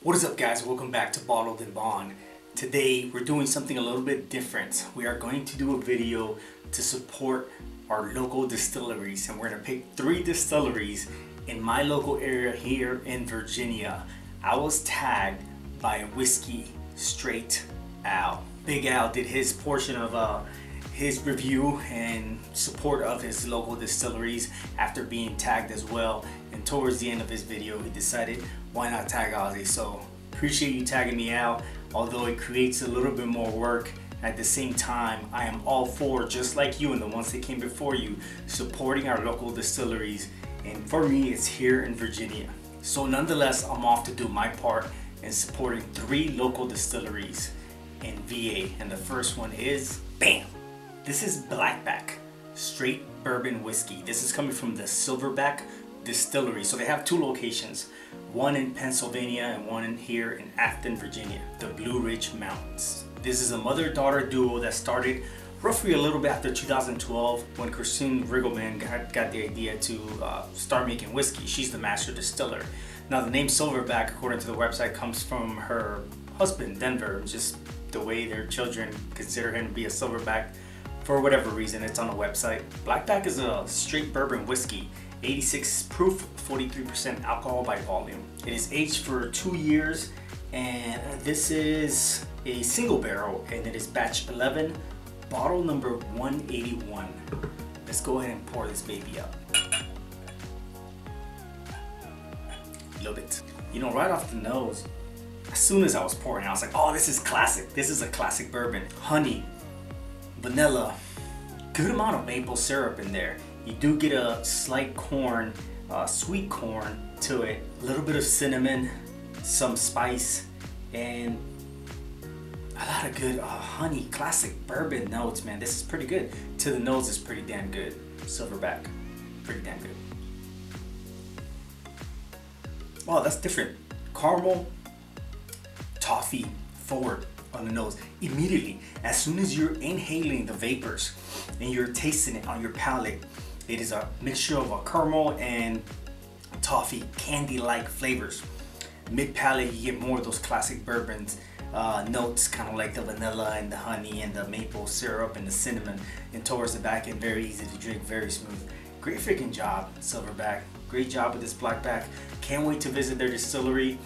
What is up, guys? Welcome back to Bottled and Bond. Today we're doing something a little bit different. We are going to do a video to support our local distilleries, and we're going to pick 3 distilleries in my local area here in Virginia. I was tagged by Whiskey Straight Al. Big Al did his portion of his review and support of his local distilleries after being tagged as well, and towards the end of his video he decided why not tag Ozzy. So appreciate you tagging me out, although it creates a little bit more work. At the same time, I am all for, just like you and the ones that came before you, supporting our local distilleries, and for me it's here in Virginia. So nonetheless, I'm off to do my part in supporting 3 local distilleries in VA, and the first one is, bam! This is Blackback Straight Bourbon Whiskey. This is coming from the Silverback Distillery. So they have 2 locations, one in Pennsylvania and one in here in Afton, Virginia, the Blue Ridge Mountains. This is a mother-daughter duo that started roughly a little bit after 2012 when Christine Riggleman got the idea to start making whiskey. She's the master distiller. Now the name Silverback, according to the website, comes from her husband, Denver, just the way their children consider him to be a silverback. For whatever reason, it's on the website. Blackback is a straight bourbon whiskey, 86 proof, 43% alcohol by volume. It is aged for 2 years, and this is a single barrel, and it is batch 11, bottle number 181. Let's go ahead and pour this baby up. Love it. You know, right off the nose, as soon as I was pouring, I was like, oh, this is classic. This is a classic bourbon. Honey, vanilla, good amount of maple syrup in there. You do get a slight corn, sweet corn to it, a little bit of cinnamon, some spice, and a lot of good honey, classic bourbon notes, man. This is pretty good. To the nose is pretty damn good. Silverback, pretty damn good. Wow, that's different. Caramel, toffee, forward on the nose immediately. As soon as you're inhaling the vapors and you're tasting it on your palate, it is a mixture of a caramel and toffee, candy-like flavors. Mid-palate, you get more of those classic bourbons notes, kind of like the vanilla and the honey and the maple syrup and the cinnamon. And towards the back end, very easy to drink, very smooth. Great freaking job, Silverback. Great job with this Blackback. Can't wait to visit their distillery.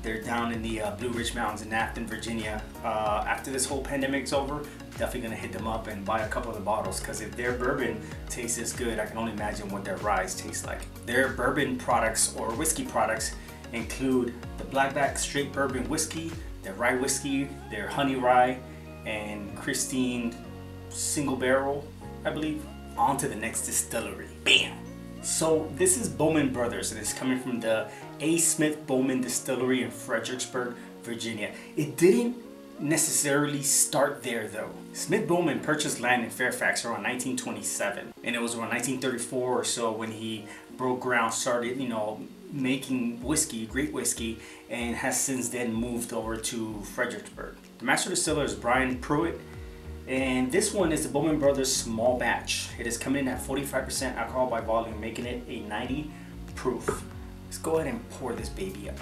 They're down in the Blue Ridge Mountains in Afton, Virginia. After this whole pandemic's over, definitely gonna hit them up and buy a couple of the bottles, because if their bourbon tastes this good, I can only imagine what their rye tastes like. Their bourbon products or whiskey products include the Blackback Straight Bourbon Whiskey, their rye whiskey, their honey rye, and Christine single barrel, I believe. On to the next distillery. Bam! So this is Bowman Brothers, and it's coming from the A. Smith Bowman Distillery in Fredericksburg, Virginia. It didn't necessarily start there though. Smith Bowman purchased land in Fairfax around 1927, and it was around 1934 or so when he broke ground, started, making whiskey, great whiskey, and has since then moved over to Fredericksburg. The master distiller is Brian Pruitt, and this one is the Bowman Brothers small batch. It is coming in at 45% alcohol by volume, making it a 90 proof. Let's go ahead and pour this baby up.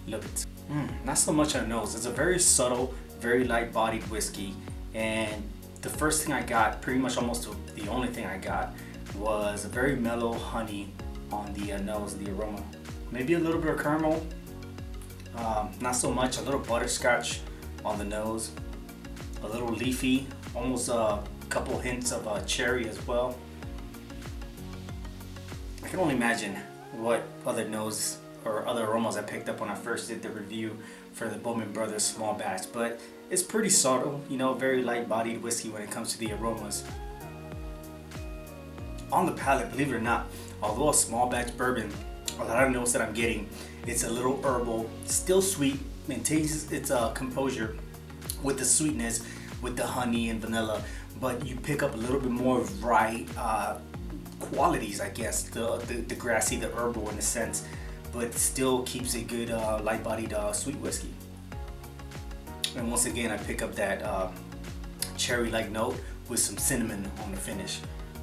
Look it. Not so much on the nose. It's a very subtle, very light-bodied whiskey, and the first thing I got, pretty much almost the only thing I got, was a very mellow honey on the nose, the aroma. Maybe a little bit of caramel. Not so much. A little butterscotch on the nose, a little leafy, almost a couple hints of cherry as well. I can only imagine what other nose or other aromas I picked up when I first did the review for the Bowman Brothers small batch, but it's pretty subtle, very light-bodied whiskey when it comes to the aromas. On the palate, believe it or not, although a small batch bourbon, a lot of notes that I'm getting, it's a little herbal, still sweet, maintains its composure with the sweetness, with the honey and vanilla, but you pick up a little bit more of rye qualities, I guess, the grassy, the herbal in a sense, but still keeps a good light-bodied sweet whiskey. And once again, I pick up that cherry-like note with some cinnamon on the finish.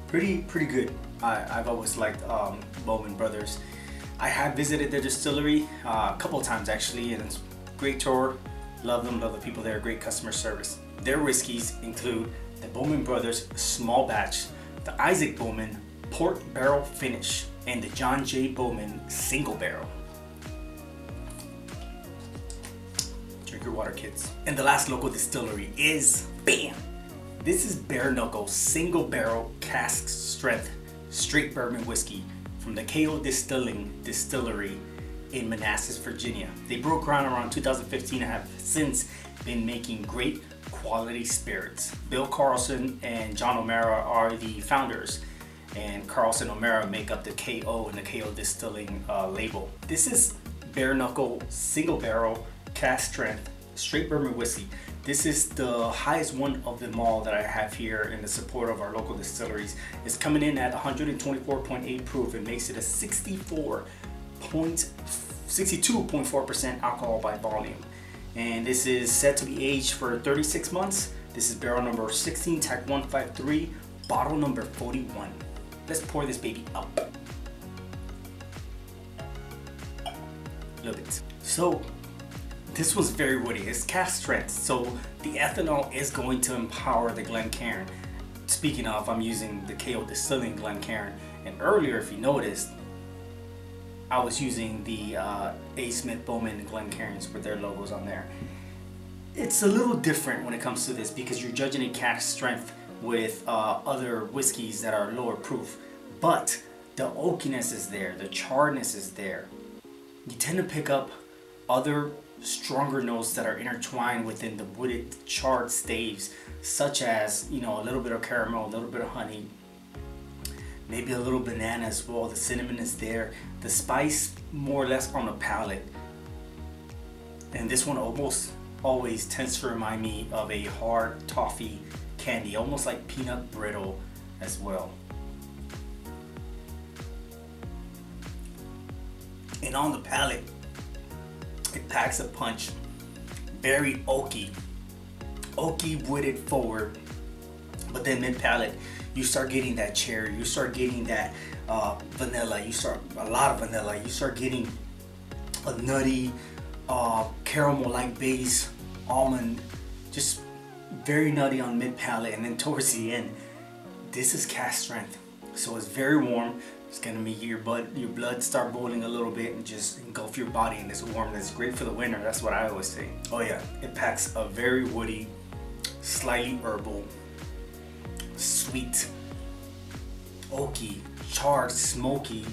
Pretty good. I've always liked Bowman Brothers. I have visited their distillery a couple of times actually, and it's a great tour. Love them, love the people there, great customer service. Their whiskeys include the Bowman Brothers Small Batch, the Isaac Bowman Port Barrel Finish, and the John J. Bowman Single Barrel. Drink your water, kids. And the last local distillery is, bam! This is Bare Knuckle Single Barrel Cask Strength Straight Bourbon Whiskey from the KO Distillery in Manassas, Virginia. They broke ground around 2015 and have since been making great quality spirits. Bill Carlson and John O'Mara are the founders, and Carlson and O'Mara make up the KO and the KO Distilling label. This is Bare Knuckle Single Barrel Cask Strength Straight Bourbon Whiskey. This is the highest one of them all that I have here in the support of our local distilleries. It's coming in at 124.8 proof and makes it a 62.4% alcohol by volume. And this is set to be aged for 36 months. This is barrel number 16, TAC 153, bottle number 41. Let's pour this baby up. Love it. So, this was very woody. It's cask strength, so the ethanol is going to empower the Glencairn. Speaking of, I'm using the KO Distilling Glencairn, and earlier, if you noticed, I was using the A. Smith Bowman Glencairns with their logos on there. It's a little different when it comes to this because you're judging a cask strength with other whiskeys that are lower proof, but the oakiness is there, the charredness is there. You tend to pick up other stronger notes that are intertwined within the wooded charred staves, such as, you know, a little bit of caramel, a little bit of honey, maybe a little banana as well. The cinnamon is there, the spice more or less on the palate, and this one almost always tends to remind me of a hard toffee candy, almost like peanut brittle as well. And on the palate, it packs a punch. Very oaky wooded forward, but then mid palate you start getting that cherry, you start getting that vanilla, a lot of vanilla, you start getting a nutty caramel like base, almond, just very nutty on mid palate, and then towards the end, this is cask strength, so it's very warm. It's gonna make your blood start boiling a little bit and just engulf your body in this warm. That's great for the winter. That's what I always say. Oh yeah, it packs a very woody, slightly herbal, sweet, oaky, charred, smoky,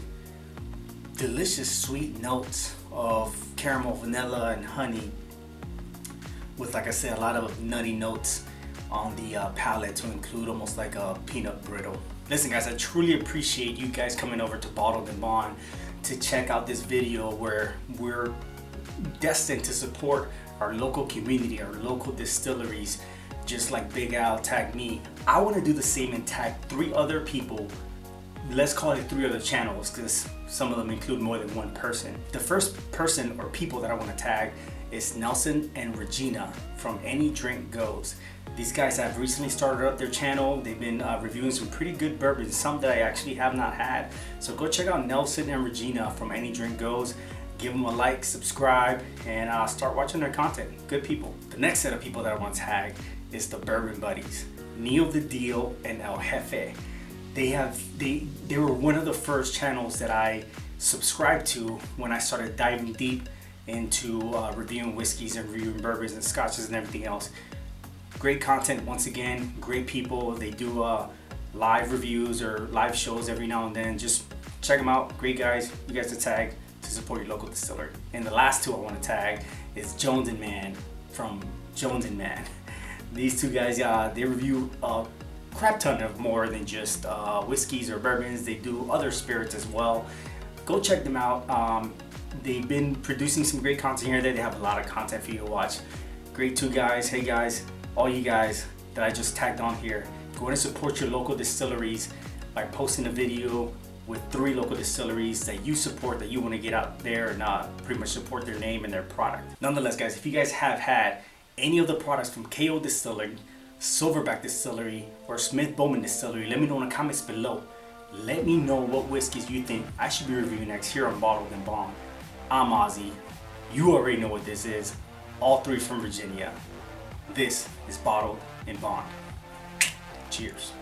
delicious sweet notes of caramel, vanilla, and honey, with, like I said, a lot of nutty notes on the palate to include almost like a peanut brittle. Listen guys, I truly appreciate you guys coming over to Bottled and Bond to check out this video where we're destined to support our local community, our local distilleries, just like Big Al tagged me. I want to do the same and tag 3 other people. Let's call it 3 other channels because some of them include more than one person. The first person or people that I want to tag is Nelson and Regina from Any Drink Goes. These guys have recently started up their channel. They've been reviewing some pretty good bourbons, some that I actually have not had. So go check out Nelson and Regina from Any Drink Goes. Give them a like, subscribe, and start watching their content. Good people. The next set of people that I want to tag is the Bourbon Buddies, Neil the Deal and El Jefe. They were one of the first channels that I subscribed to when I started diving deep into reviewing whiskeys and reviewing bourbons and scotches and everything else. Great content once again, great people. They do live reviews or live shows every now and then. Just check them out. Great guys. You guys to tag to support your local distillery. And the last 2 I want to tag is Jones and Man from Jones and Man. These 2 guys, they review a crap ton of more than just whiskeys or bourbons. They do other spirits as well. Go check them out. They've been producing some great content here and there. They have a lot of content for you to watch. Great 2 guys. Hey guys, all you guys that I just tagged on here, go ahead and support your local distilleries by posting a video with 3 local distilleries that you support, that you want to get out there and pretty much support their name and their product. Nonetheless guys, if you guys have had any of the products from KO Distilling, Silverback Distillery, or Smith Bowman Distillery, let me know in the comments below. Let me know what whiskeys you think I should be reviewing next here on Bottled and Bond. I'm Ozzy. You already know what this is. All three from Virginia. This is Bottled and Bond. Cheers.